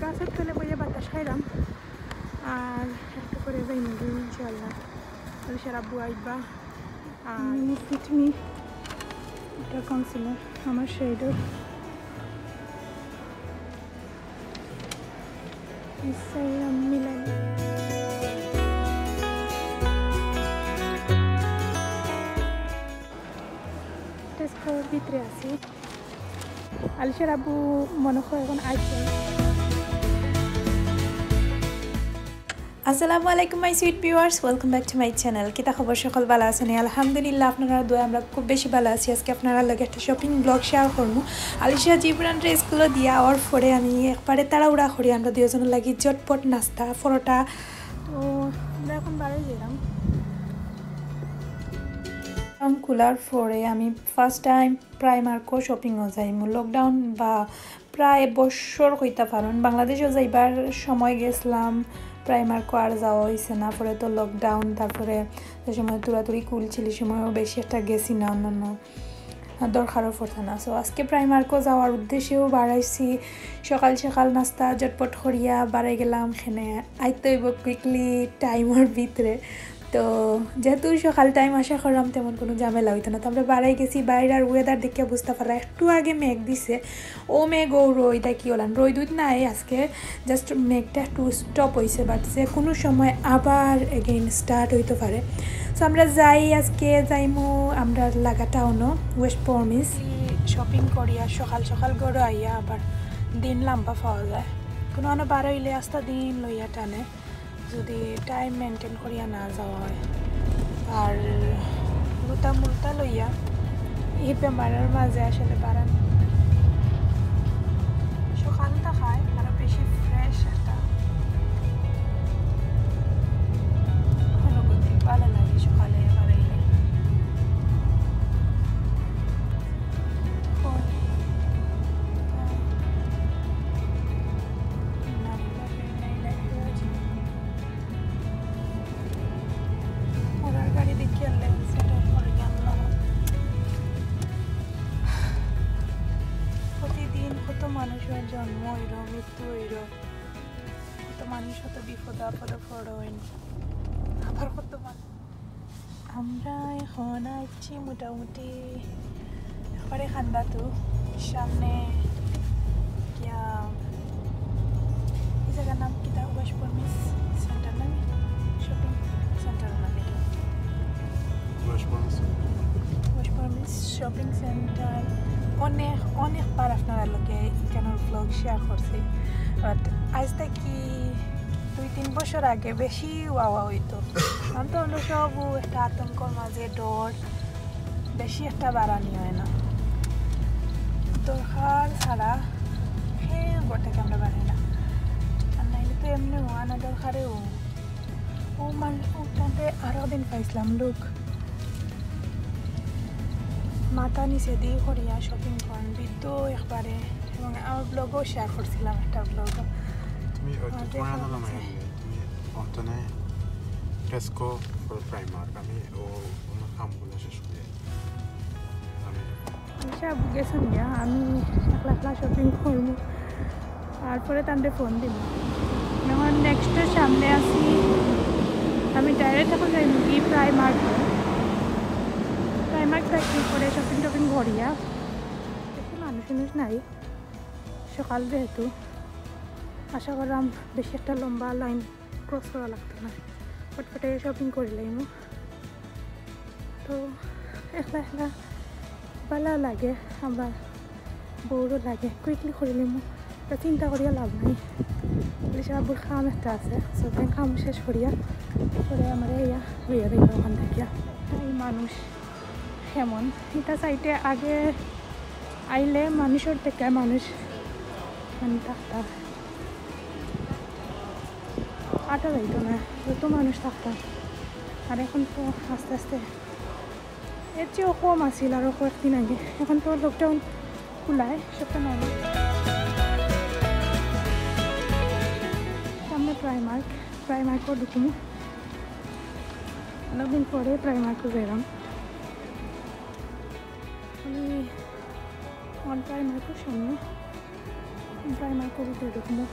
গাছের তলে বইয়ে বাতাস খাইলাম আর একটু করে যাই নাকি ইনশাল্লাহ সারা আব্বু আইবা আর ফিটমি এটা কাউন্সিলর আমার সেইডও মিলাই টেস্কোর ভিতরে আছি আলিশার আব্বু মনে হয় এখন আইছে। আসসালামু আলাইকুম my sweet viewers, welcome back to my channel. কিতা খবর, সকল ভালো আছেন? আলহামদুলিল্লাহ, আপনারা দোয়া আমরা খুব বেশি ভালো আছি। আজকে আপনারা লগে একটা শপিং ব্লগ শেয়ার করবো। আলিশা জিব্রান ড্রেসগুলো দিয়া আর পরে আমি একবারে তাড়াহুড়া করি আমরা দুজনের লাগি জটপট নাস্তা পরোটা। তো আমরা এখন বাড়ি গেলাম খোলার পরে আমি ফার্স্ট টাইম প্রাইমার্কো শপিংও যাইমু। লকডাউন বা প্রায় বছর হইতে পারেন বাংলাদেশও যাইবার সময় গেছিলাম, প্রাইমার্কো আর যাওয়া হয়েছে না। পরে তো লকডাউন, তারপরে যে সময় তুরাতুরি খুলছিল সময়ও বেশি একটা গেছি না, অন্যান্য দরকারও পড়ছে না। সো আজকে প্রাইমার্কো যাওয়ার উদ্দেশ্যেও বাড়াইছি। সকাল সকাল নাস্তা জটপট করিয়া বাড়াই গেলাম। এখানে আইতে হইব কুইকলি টাইমের ভিতরে। তো যেহেতু সকাল টাইম আশা করলাম তেমন কোনো ঝামেলা হইতো না। তো আমরা বাড়াই গেছি, বাইরের ওয়েদার দেখে বুঝতে পারলাম একটু আগে মেঘ দিছে, ও মেঘ ও রইটা কী হলাম রই দুধ নাই আজকে, জাস্ট মেঘটা একটু স্টপ হয়েছে, বাট যে কোনো সময় আবার এগেইন স্টার্ট হইতে পারে। সো আমরা যাই, আজকে যাইমু আমরা লাগা টাউনও ওয়েস্ট প্রমিস শপিং করিয়া সকাল সকাল গড়ে আইয়া আবার দিন লম্বা পাওয়া যায়। কোনো আনো বার হইলে আস্তা দিন লইয়া টানে যদি টাইম মেনটেন করিয়া না যাওয়া হয়। আর রুতা মুরতা লইয়া এই বেমারের মাঝে আসলে বাড়ান সকালটা খায় আরো বেশি ফ্রেশ একটা অনুভূতি ভালো লাগে সকালে বাড়াইলে। প্রতিদিন কত মানুষের জন্ম হইল, মৃত্যু হইল, কত মানুষ কত বিপদ আপদে পড়েন, আবার কত মানুষ। আমরা এখন আছি মোটামুটি একবারে খান্দাতো সামনে গিয়া এই জায়গার নাম কিতা ওয়েস্ট প্রমিস সেন্টার নামে শপিং সেন্টার নামে ওয়েস্ট প্রমিস শপিং সেন্টার। অনেকবার আপনারা লোকে এখানের ব্লগ শেয়ার করছি, বাট আজ থেকে 2-3 বছর আগে বেশি ওয়াওয়া হইতো। আমি তো অন্য সব একটা আতঙ্কর মাঝে ডর বেশি একটা বাড়ানি হয় না, দরকার ছাড়া হ্যাঁ গোটাকে আমরা বাড়ি না। আর নাইলে তো এমনি আনা দরকারেও ও মানে ওটাতে আরও দিন পাইছিলাম লোক মাথা নিচে দিয়ে করিয়া শপিং করেন বৃদ্ধ একবারে, এবং আমার ব্লগও শেয়ার করছিলাম একটা ব্লগ। টেস্কো ফর প্রাইমার্ক আমি ও আমার কামগুলো শেষ করে সব গেছেন গিয়া আমি একলা একলা শপিং করবো, তারপরে তাদের ফোন দিব। যখন নেক্সটের সামনে আসি আমি ডাইরেক্ট এখন যাই কি প্রাইমার্ক থাকি করে শপিং টপিং করিয়া বেশি মানুষ নাই সকাল যেহেতু আশা করলাম বেশি একটা লম্বা লাইন ক্রস করা লাগতো না, ফটফটে শপিং করিলাম। তো একলা একলা ভালো লাগে, আমরা বউরও লাগে, কুইকলি করিলাম। তা চিন্তা করিয়া লাভ নাই, আব্বুর কাম একটা আছে, সবাই কাম শেষ করিয়া পরে আমার ইয়া হইয়া দেখব ওখান থেকে। এই মানুষ কেমন এটা সাইডে আগে আইলে মানুষের থেকে মানুষ মানে থাকতাম, আটা যাইতো না, যত মানুষ থাকতাম। আর এখন তো আস্তে আস্তে এর চেয়েও কম আসিল আরও কয়েকদিন আগে। এখন তো লকডাউন খোলায় সবটা নয়। সামনে প্রাইমার্কও ঢুকুমু, অনেকদিন পরে প্রাইমার্কও গেলাম আমি। প্রাইমার্কও সামনে প্রাইমার্কও ভিতরে ঢুকুমু।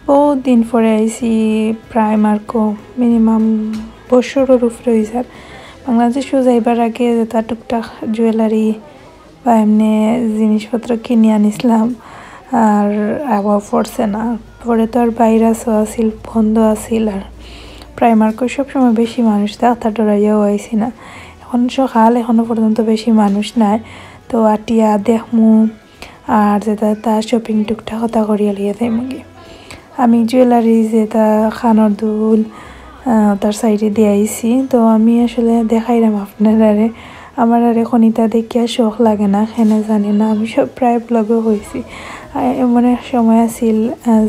বহুত দিন পরে আইছি প্রাইমার্কও মিনিমাম বছরের উপরে হয়েছে। বাংলাদেশও যাইবার আগে যেটা টুকটাক জুয়েলারি বা এমনি জিনিসপত্র কিনে আনিছিলাম আর আবার পড়ছে না। পরে তো আর ভাইরাস আছিল, বন্ধ আছিল আর প্রাইমার্কও সবসময় বেশি মানুষ থাকতা ডরাইয়াও আইছি না। এখন সকাল এখনো পর্যন্ত বেশি মানুষ নাই, তো আটিয়া দেখমু আর যেটা তা শপিং টুকটাক কথা করিয়া লিয়ে যাইমুগি। আমি জুয়েলারি যেটা খানোর দুল তার সাইডে দিয়ে আইছি, তো আমি আসলে দেখাইলাম আপনারারে। আমার আর এখন এটা দেখিয়া শখ লাগে না, হেনে জানি না, আমি সব প্রায় ব্লগও হয়েছি। এমন এক সময় আছিল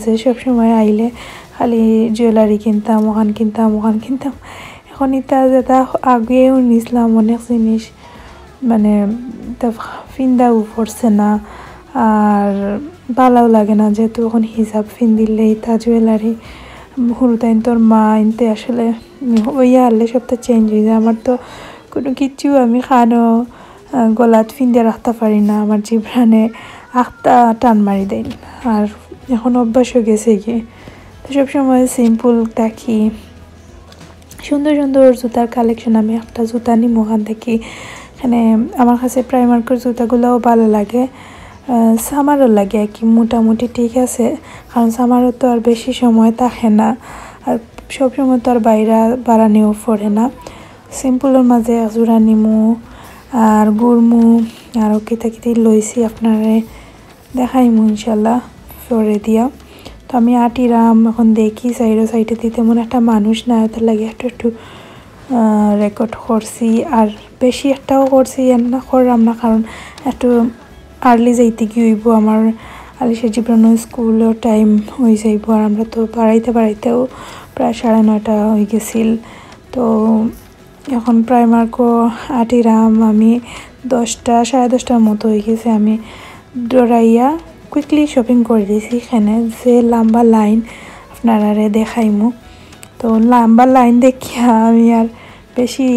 যে সব সময় আইলে খালি জুয়েলারি কিনতাম, ওখান কিনতাম। এখন এটা যেটা আগেও নিছিলাম অনেক জিনিস, মানে ফিন্দাও পড়ছে না আর ভালোও লাগে না, যেহেতু এখন হিসাব ফিন্দিলে এটা জুয়েলারি হুরুতাইন তোর মা ইনতে আসলে ওইয়া আনলে সবটা চেঞ্জ হয়ে যায়। আমার তো কোনো কিছু আমি খানো গলাত ফিন্দে রাখতে পারি না, আমার জিভ্রানে আখটা টান মারি দেয়। আর এখন অভ্যাস হয়ে গেছে গিয়ে, তো সবসময় সিম্পল থাকি। সুন্দর সুন্দর জুতার কালেকশন, আমি একটা জুতা নিম ওখান থেকে। এখানে আমার কাছে প্রাইমার্কের জুতাগুলোও ভালো লাগে, সামারও লাগে আর কি, মোটামুটি ঠিক আছে। কারণ সামারও তো আর বেশি সময় থাকে না, আর সবসময় তো আর বাইরা বাড়ানিও পড়ে না। সিম্পলের মাঝে জোড়া নিমু আর গুড়মু আরও কিতা লইছি আপনারে দেখাইমু ইনশাল্লাহ পরে দিয়া। তো আমি আটিরাম এখন দেখি সাইডে দিতে মনে একটা মানুষ না, তার লাগে একটু রেকর্ড করছি। আর বেশি একটাও করছি না করলাম না, কারণ একটু আর্লি যাইতে কি হইব, আমার আলিশা জীবন স্কুলও টাইম হয়ে যাইব। আর আমরা তো বাড়াইতেও প্রায় 9:30 হয়ে গেছিল। তো এখন প্রাইমার্কও আটিরাম আমি 10টা 10:30 মতো হয়ে গেছে। আমি ডরাইয়া কুইকলি শপিং করে দিয়েছি। এখানে যে লম্বা লাইন আপনারা দেখাইমু, তো লম্বা লাইন দেখিয়া আমি আর বেশি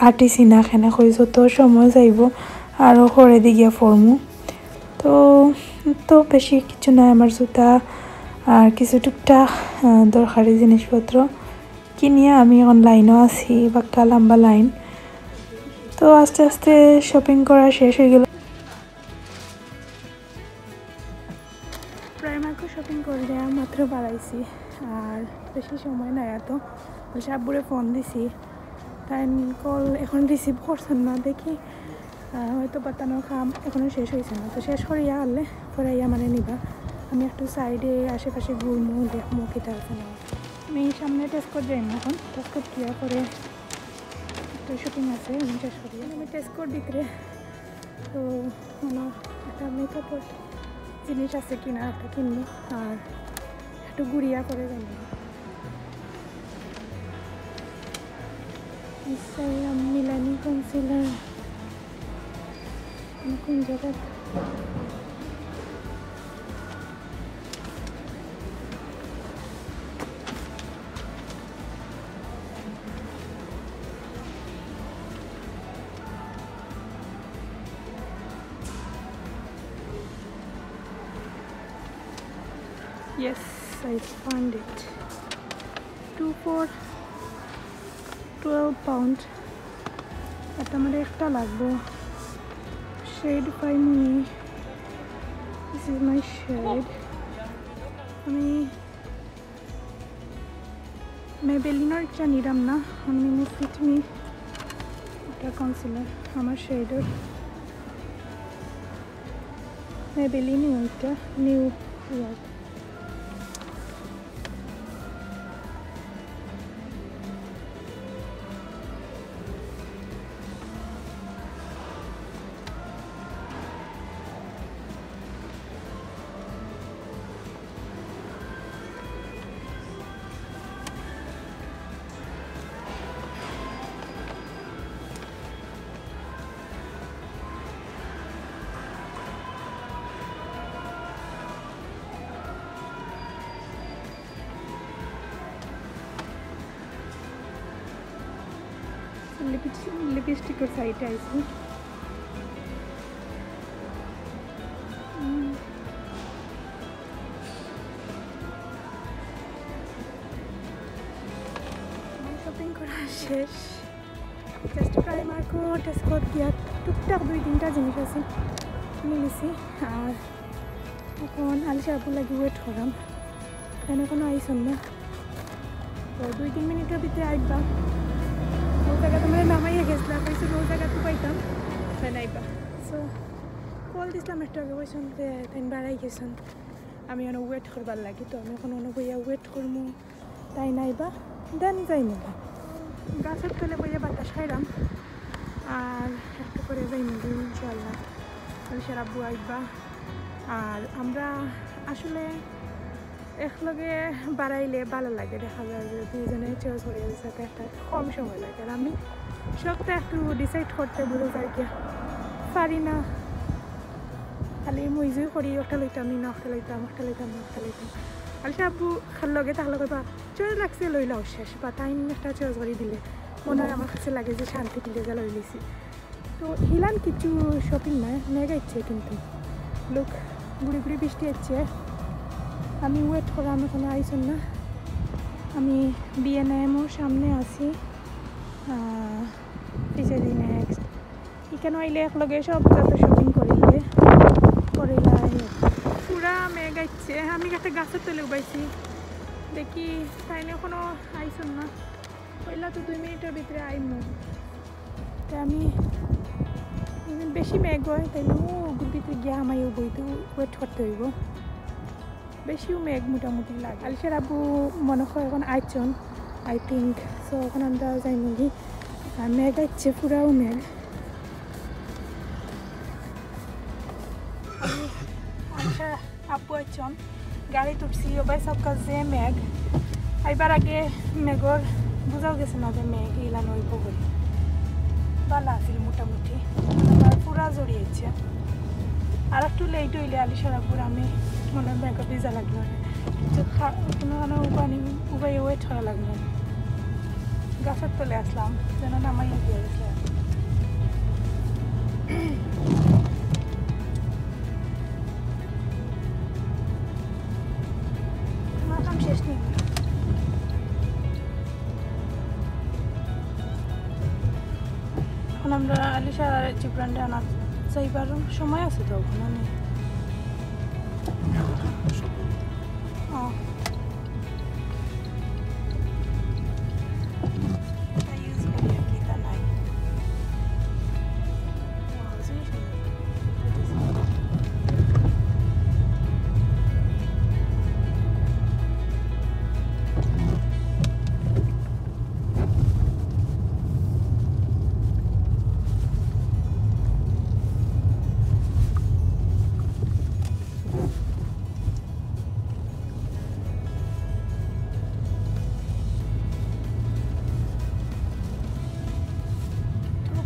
আটিছি না। এখানে কই যত সময় যাইব আরও করে দিগিয়া ফরমু। তো বেশি কিছু নাই, আমার জুতা আর কিছু টুকটাক দরকারি জিনিসপত্র কিনিয়া আমি অনলাইনও আছি, বাক্কা লম্বা লাইন। তো আস্তে আস্তে শপিং করা শেষ হয়ে গেল। প্রাইমার্কও শপিং করে দেওয়া মাত্র বাড়াইছি, আর বেশি সময় নাই। এত সাবুরে ফোন দিছি, তাই কল এখন রিসিভ করছেন না, দেখি হয়তো বাতানোর কাম এখনও শেষ হয়েছে না। তো শেষ করিয়া আনলে পরাইয়া মানে নিবা। আমি একটু সাইডে আশেপাশে ঘুরমু, দেখমু কিতা আছে না। আমি সামনে টেস্ট করে যাইম, এখন টেস্ট করে কিয়া করে একটা শপিং আছে আমি শেষ করি। আমি টেস্ট করে দিতে, তো মানে একটা মেকআপের জিনিস আছে কিনা একটা কিনবো, আর একটু ঘুরিয়া করে যাইব। মিলানি কনসিলার কোন জায়গায় Yes, I found it. 2 for 12 pound. এটা আমার একটা লাগবো। Shade by Muni. This is my shade. আমি মেবেলিনের একটা নিলাম না, আমি ফিট মি এটা কনসিলার আমার শেডের মেবেলিনি, ওইটা নিউ ইয়র্ক। লিপস্টিকের সাইডে আইছি। শেষ জাস্ট প্রাইমার্কো টেস্কোত গিয়া টুকটাক 2-3টা জিনিস আছে কিনে নিছি আর এখন আলিশা আপুর লাগি ওয়েট করাম এনে কোনো আইসন না তো 2-3 মিনিটের ভিতরে আইবা ও জায়গা তোমরা নামাইয়া গেছিলাম কইছি ও জায়গা তো পাইতাম তাই আইবা সো কল দিছিলাম একটু আগে কইছেন যে তাই বাড়াই গেছেন আমি অনেক ওয়েট করবার লাগি তো আমি এখন অনেক বইয়া ওয়েট করবো তাই নাইবা দেন যাইমু গাছের তলে বইয়া বাতাস খাইলাম আর একটু করে যাইমু ইনশাআল্লাহ আলিশার আব্বু আইবা আর আমরা আসলে একলগে বাড়াইলে ভালো লাগে দেখা যায় যে দুজনে চয়েস হয়ে গেছে একটা কম সময় লাগে আর আমি সবটা একটু ডিসাইড করতে বুঝে যাই কি পারি না খালি মইজুই করি একটা লইতাম নি না একটা লইতাম আলিশা আব্বু লগে তার লগে বা চয়েস লাগছে লইলাও শেষ বা টাইম একটা চয়েস করে দিলে মনে হয় আমার কাছে লাগে যে শান্তি দিলে যা লই লিছি তো হিলান কিছু শপিং নয় মেঘা ইচ্ছে কিন্তু লোক বুড়ি বুড়ি বৃষ্টি হচ্ছে আমি ওয়েট করা আমি কোনো আইসন না আমি বিএনএমওর সামনে আছি পিছিয়ে দিই নেক্সট এখানে আইলে একলগে সব যত শপিং করিলে পুরা মেঘ আইচ্ছে আমি একটা গাছের তলে উবাইছি দেখি তাইনে কোনো আইসন না পয়লা তো 2 মিনিটের ভিতরে আইমু তাই আমি বেশি মেঘ হয় তাইলে ওগুর ভিতরে গিয়া আমায় বইতে ওয়েট করতে হইব বেশিও মেঘ মোটামুটি লাগে আলিশার আব্বু মনে হয় এখন আইছন আই থিঙ্ক সো এখন আমরা যাই নাকি আর মেঘ আইচ্ছে পুরাও মেঘ আলিশার আব্বু আইছন গাড়ি তুটছি ওবাই সব কাজে মেঘ আইবার আগে মেঘর বুঝাও গেছে না যে মেঘ ইলান হইব বলে ভালো আছিল মোটামুটি আবার পুরা জড়িয়েছে আর একটু লেট হইলে আলিশার আব্বুর আমি মনে হয় মেঘ ভিজা লাগলো কোনো পানি উবাই ওয়েট করা লাগলো গাছের তলে আসলাম যেন নামাইয়া দিয়ে গেছে আমার কাম শেষ নেই এখন আমরা আলিশা জিব্রান্ডে আনা যাইবার সময় আছে তো ওখানে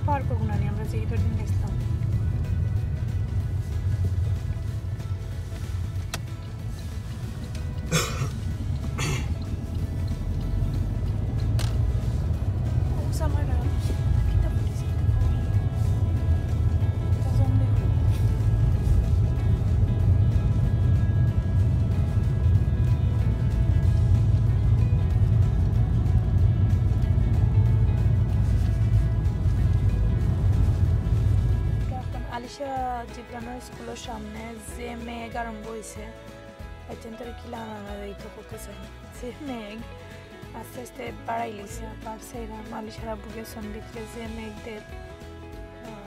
পার করবো না আমরা যে ঈদের দিন গেছিলাম আলিশা জিব্রানের স্কুলের সামনে যে মেঘ আরম্ভ হয়েছে এজেন্টের কিলা আমার এই তো করতে চাই যে মেঘ আস্তে আস্তে বাড়াই লিছে আবার সেইরাম আলিশার আব্বু গেছেন ভিতরে যে মেঘ দের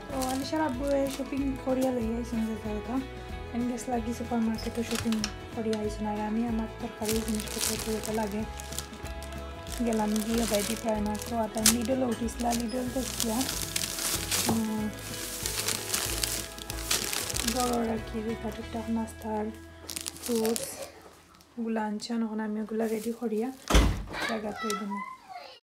তো আলিশার আব্বু শপিং করিয়া লই আইছেন যে জায়গা আমি গেছিলাম কি সুপার মার্কেটে শপিং করিয়া আইছেন আর আমি আমার তরকারি জিনিসপত্র যেটা লাগে গেলাম গিয়ে বাইদি প্রাইমার্কো আর তাই লিডল উঠিছিলাম লিডল দেখছিয়া বড় রাখি টুকটাক নাস্তার ফ্রুটস ওগুলো আনছেন এখন আমি ওগুলো রেডি করিয়া জায়গা তৈরি দেবো